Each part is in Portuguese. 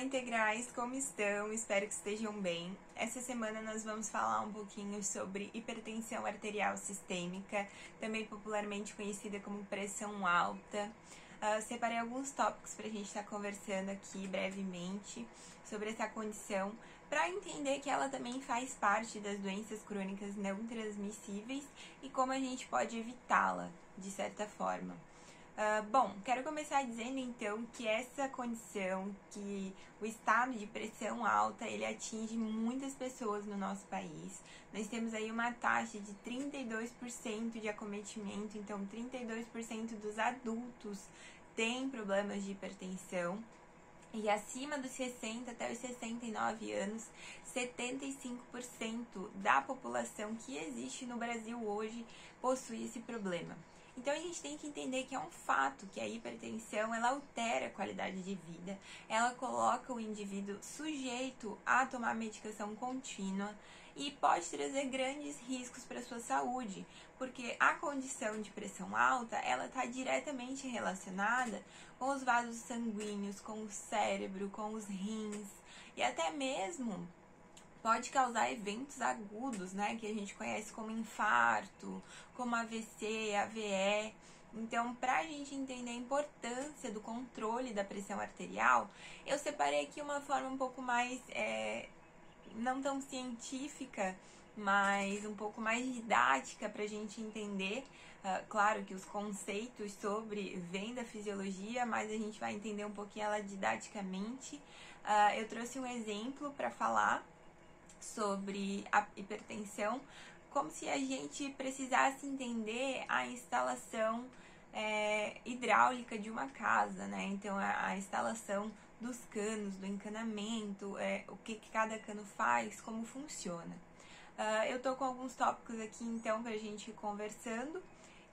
integrais, como estão? Espero que estejam bem. Essa semana nós vamos falar um pouquinho sobre hipertensão arterial sistêmica, também popularmente conhecida como pressão alta. Separei alguns tópicos para a gente estar conversando aqui brevemente sobre essa condição, para entender que ela também faz parte das doenças crônicas não transmissíveis e como a gente pode evitá-la, de certa forma. Bom, quero começar dizendo então que essa condição, que o estado de pressão alta, ele atinge muitas pessoas no nosso país. Nós temos aí uma taxa de 32% de acometimento, então 32% dos adultos têm problemas de hipertensão. E acima dos 60 até os 69 anos, 75% da população que existe no Brasil hoje possui esse problema. Então a gente tem que entender que é um fato que a hipertensão ela altera a qualidade de vida, ela coloca o indivíduo sujeito a tomar medicação contínua e pode trazer grandes riscos para a sua saúde, porque a condição de pressão alta ela está diretamente relacionada com os vasos sanguíneos, com o cérebro, com os rins e até mesmo pode causar eventos agudos, né, que a gente conhece como infarto, como AVC, AVE. Então, para a gente entender a importância do controle da pressão arterial, eu separei aqui uma forma um pouco mais, não tão científica, mas um pouco mais didática para a gente entender. Claro que os conceitos sobre vêm da fisiologia, mas a gente vai entender um pouquinho ela didaticamente. Eu trouxe um exemplo para falar sobre a hipertensão, como se a gente precisasse entender a instalação hidráulica de uma casa, né? Então, a instalação dos canos, do encanamento, o que cada cano faz, como funciona. Eu tô com alguns tópicos aqui, então, pra gente ir conversando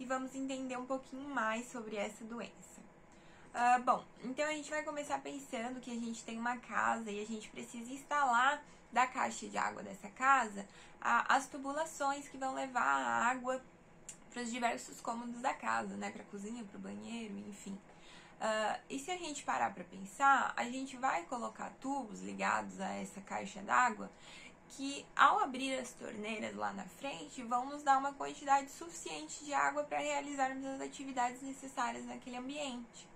e vamos entender um pouquinho mais sobre essa doença. Bom, então a gente vai começar pensando que a gente tem uma casa e a gente precisa instalar da caixa de água dessa casa as tubulações que vão levar a água para os diversos cômodos da casa, né? Para a cozinha, para o banheiro, enfim. E se a gente parar para pensar, a gente vai colocar tubos ligados a essa caixa d'água que, ao abrir as torneiras lá na frente, vão nos dar uma quantidade suficiente de água para realizarmos as atividades necessárias naquele ambiente.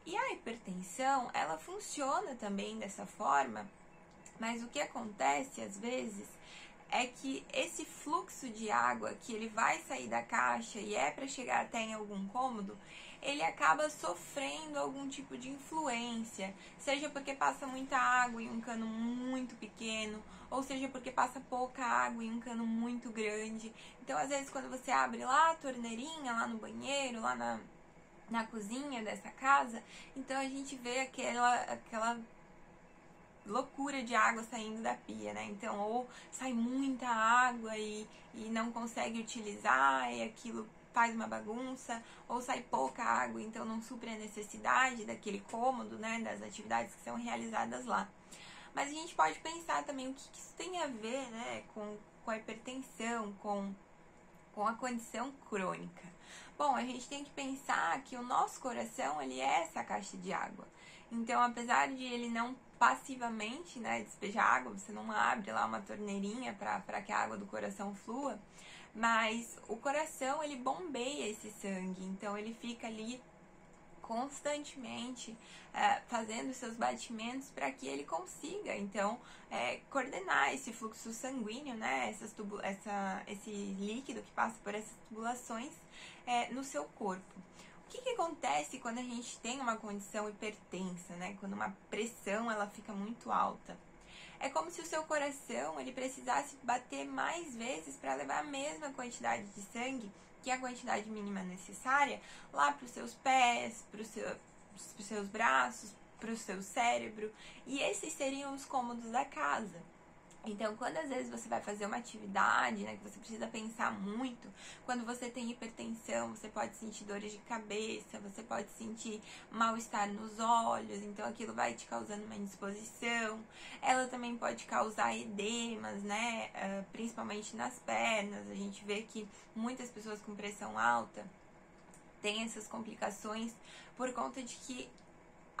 E a hipertensão, ela funciona também dessa forma, mas o que acontece às vezes é que esse fluxo de água que ele vai sair da caixa e é para chegar até em algum cômodo, ele acaba sofrendo algum tipo de influência, seja porque passa muita água em um cano muito pequeno, ou seja porque passa pouca água em um cano muito grande. Então, às vezes, quando você abre lá a torneirinha, lá no banheiro, lá na cozinha dessa casa, então a gente vê aquela loucura de água saindo da pia, né? Então, ou sai muita água e não consegue utilizar e aquilo faz uma bagunça, ou sai pouca água, então não supre a necessidade daquele cômodo, né? Das atividades que são realizadas lá. Mas a gente pode pensar também o que isso tem a ver, né? Com a hipertensão, com a condição crônica. Bom, a gente tem que pensar que o nosso coração, ele é essa caixa de água. Então, apesar de ele não passivamente, né, despejar água, você não abre lá uma torneirinha para que a água do coração flua, mas o coração, ele bombeia esse sangue, então ele fica ali constantemente fazendo seus batimentos para que ele consiga, então, coordenar esse fluxo sanguíneo, né, esse líquido que passa por essas tubulações no seu corpo. O que acontece quando a gente tem uma condição hipertensa, né, quando uma pressão ela fica muito alta? É como se o seu coração ele precisasse bater mais vezes para levar a mesma quantidade de sangue, que é a quantidade mínima necessária, lá para os seus pés, para os seus braços, para o seu cérebro. E esses seriam os cômodos da casa. Então, quando às vezes você vai fazer uma atividade, né, que você precisa pensar muito, quando você tem hipertensão, você pode sentir dores de cabeça, você pode sentir mal-estar nos olhos, então aquilo vai te causando uma indisposição. Ela também pode causar edemas, né, principalmente nas pernas. A gente vê que muitas pessoas com pressão alta têm essas complicações por conta de que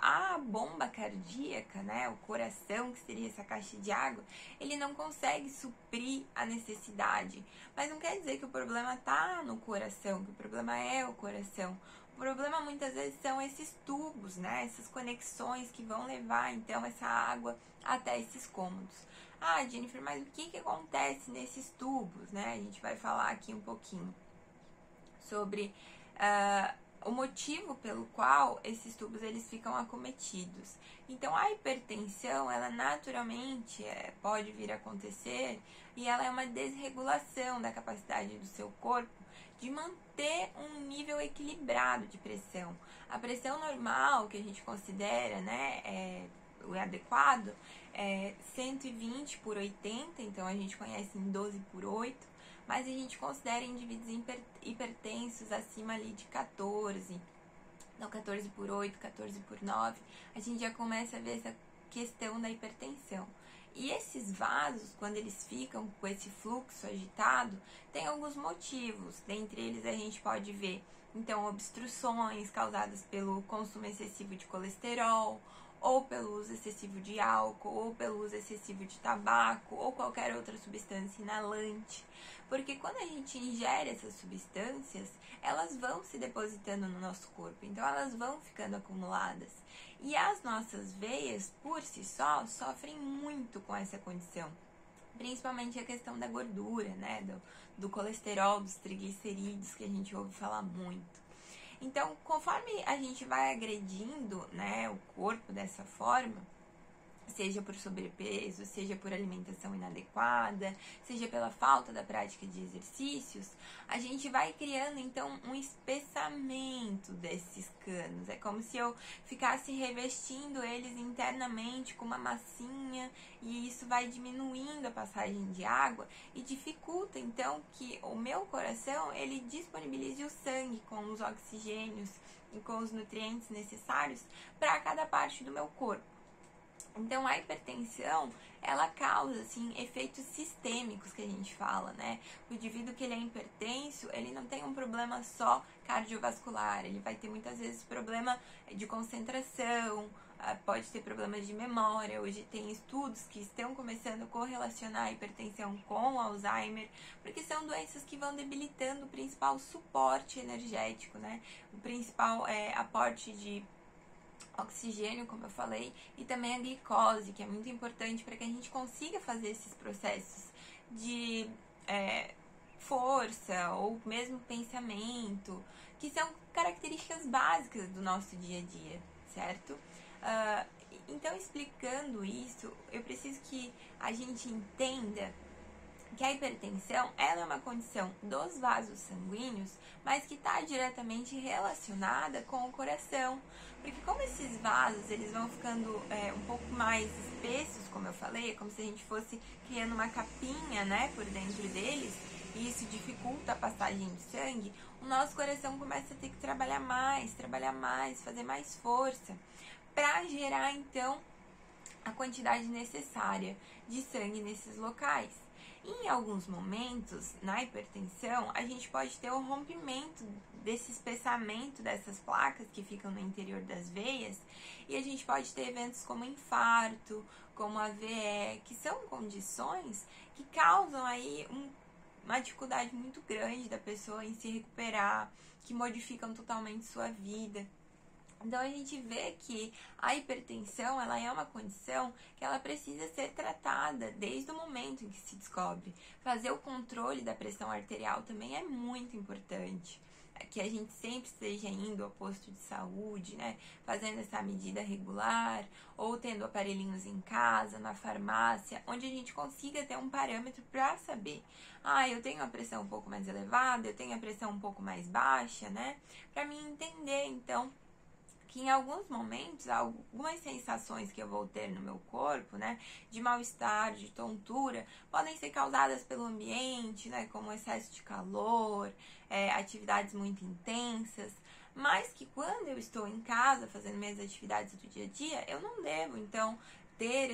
a bomba cardíaca, né, o coração, que seria essa caixa de água, ele não consegue suprir a necessidade. Mas não quer dizer que o problema tá no coração, que o problema é o coração. O problema muitas vezes são esses tubos, né, essas conexões que vão levar então essa água até esses cômodos. Ah, Jennifer, mas o que acontece nesses tubos, né? A gente vai falar aqui um pouquinho sobre o motivo pelo qual esses tubos eles ficam acometidos. Então, a hipertensão, ela naturalmente pode vir a acontecer e ela é uma desregulação da capacidade do seu corpo de manter um nível equilibrado de pressão. A pressão normal, que a gente considera, né, o adequado, é 120 por 80, então a gente conhece em 12 por 8, mas a gente considera indivíduos hipertensos acima ali de 14, então 14 por 8, 14 por 9, a gente já começa a ver essa questão da hipertensão. E esses vasos, quando eles ficam com esse fluxo agitado, tem alguns motivos. Dentre eles a gente pode ver, então, obstruções causadas pelo consumo excessivo de colesterol, ou pelo uso excessivo de álcool, ou pelo uso excessivo de tabaco, ou qualquer outra substância inalante. Porque quando a gente ingere essas substâncias, elas vão se depositando no nosso corpo, então elas vão ficando acumuladas. E as nossas veias, por si só, sofrem muito com essa condição. Principalmente a questão da gordura, né, do colesterol, dos triglicerídeos, que a gente ouve falar muito. Então, conforme a gente vai agredindo, né, o corpo dessa forma, seja por sobrepeso, seja por alimentação inadequada, seja pela falta da prática de exercícios, a gente vai criando então um espessamento desses canos. É como se eu ficasse revestindo eles internamente com uma massinha, e isso vai diminuindo a passagem de água e dificulta então que o meu coração ele disponibilize o sangue com os oxigênios e com os nutrientes necessários para cada parte do meu corpo. Então, a hipertensão, ela causa, assim, efeitos sistêmicos que a gente fala, né? O indivíduo que ele é hipertenso, ele não tem um problema só cardiovascular, ele vai ter muitas vezes problema de concentração, pode ter problemas de memória. Hoje tem estudos que estão começando a correlacionar a hipertensão com Alzheimer, porque são doenças que vão debilitando o principal suporte energético, né? O principal aporte de oxigênio, como eu falei, e também a glicose, que é muito importante para que a gente consiga fazer esses processos de força ou mesmo pensamento, que são características básicas do nosso dia a dia, certo? Então, explicando isso, eu preciso que a gente entenda que a hipertensão ela é uma condição dos vasos sanguíneos, mas que está diretamente relacionada com o coração. Porque como esses vasos eles vão ficando um pouco mais espessos, como eu falei, é como se a gente fosse criando uma capinha, né, por dentro deles, e isso dificulta a passagem de sangue, o nosso coração começa a ter que trabalhar mais, fazer mais força, para gerar então a quantidade necessária de sangue nesses locais. Em alguns momentos, na hipertensão, a gente pode ter o rompimento desse espessamento dessas placas que ficam no interior das veias, e a gente pode ter eventos como infarto, como AVE, que são condições que causam aí uma dificuldade muito grande da pessoa em se recuperar, que modificam totalmente sua vida. Então, a gente vê que a hipertensão, ela é uma condição que ela precisa ser tratada desde o momento em que se descobre. Fazer o controle da pressão arterial também é muito importante. Que a gente sempre esteja indo ao posto de saúde, né? Fazendo essa medida regular, ou tendo aparelhinhos em casa, na farmácia, onde a gente consiga ter um parâmetro para saber. Eu tenho a pressão um pouco mais elevada, eu tenho a pressão um pouco mais baixa, né? Para mim entender, então, que em alguns momentos, algumas sensações que eu vou ter no meu corpo, né, de mal-estar, de tontura, podem ser causadas pelo ambiente, né, como excesso de calor, atividades muito intensas, mas que quando eu estou em casa fazendo minhas atividades do dia a dia, eu não devo, então, ter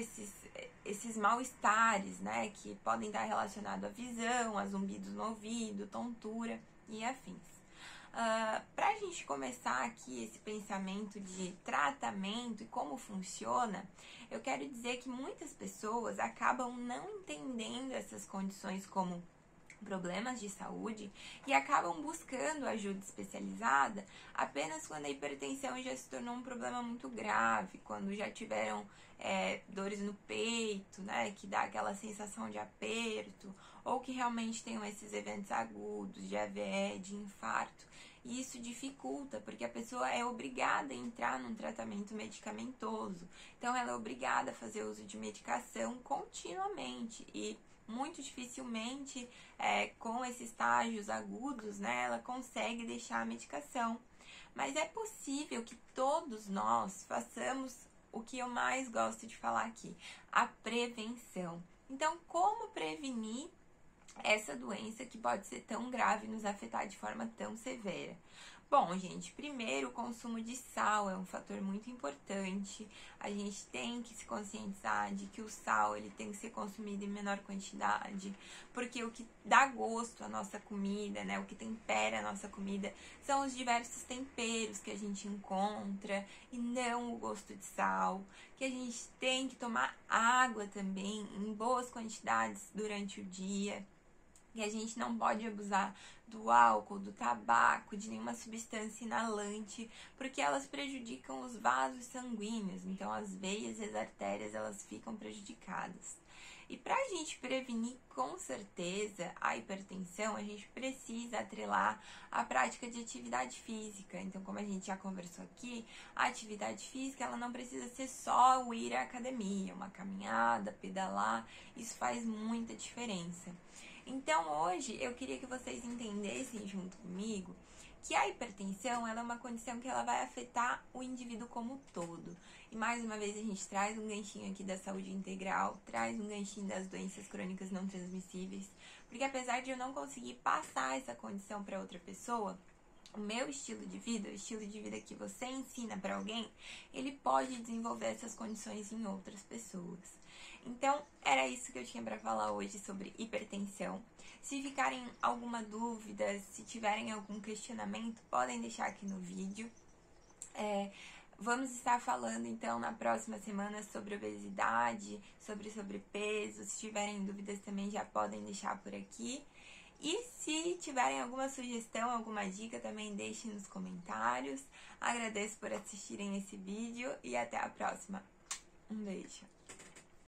esses mal-estares, né, que podem estar relacionados à visão, a zumbidos no ouvido, tontura e afins. Para a gente começar aqui esse pensamento de tratamento e como funciona, eu quero dizer que muitas pessoas acabam não entendendo essas condições como problemas de saúde e acabam buscando ajuda especializada apenas quando a hipertensão já se tornou um problema muito grave, quando já tiveram dores no peito, né, que dá aquela sensação de aperto, ou que realmente tenham esses eventos agudos de AVE, de infarto. E isso dificulta, porque a pessoa é obrigada a entrar num tratamento medicamentoso. Então, ela é obrigada a fazer uso de medicação continuamente e muito dificilmente, com esses estágios agudos, né, ela consegue deixar a medicação. Mas é possível que todos nós façamos o que eu mais gosto de falar aqui, a prevenção. Então, como prevenir essa doença que pode ser tão grave e nos afetar de forma tão severa? Bom, gente, primeiro o consumo de sal é um fator muito importante. A gente tem que se conscientizar de que o sal ele tem que ser consumido em menor quantidade, porque o que dá gosto à nossa comida, né, o que tempera a nossa comida, são os diversos temperos que a gente encontra e não o gosto de sal. Que a gente tem que tomar água também em boas quantidades durante o dia. E a gente não pode abusar do álcool, do tabaco, de nenhuma substância inalante, porque elas prejudicam os vasos sanguíneos, então as veias e as artérias elas ficam prejudicadas. E para a gente prevenir com certeza a hipertensão, a gente precisa atrelar a prática de atividade física. Então, como a gente já conversou aqui, a atividade física ela não precisa ser só o ir à academia, uma caminhada, pedalar, isso faz muita diferença. Então, hoje eu queria que vocês entendessem junto comigo que a hipertensão ela é uma condição que ela vai afetar o indivíduo como um todo. E mais uma vez a gente traz um ganchinho aqui da saúde integral, traz um ganchinho das doenças crônicas não transmissíveis, porque apesar de eu não conseguir passar essa condição para outra pessoa, o meu estilo de vida, o estilo de vida que você ensina para alguém, ele pode desenvolver essas condições em outras pessoas. Então, era isso que eu tinha para falar hoje sobre hipertensão. Se ficarem alguma dúvida, se tiverem algum questionamento, podem deixar aqui no vídeo. Vamos estar falando, então, na próxima semana sobre obesidade, sobre sobrepeso. Se tiverem dúvidas também já podem deixar por aqui. E se tiverem alguma sugestão, alguma dica, também deixem nos comentários. Agradeço por assistirem esse vídeo e até a próxima. Um beijo!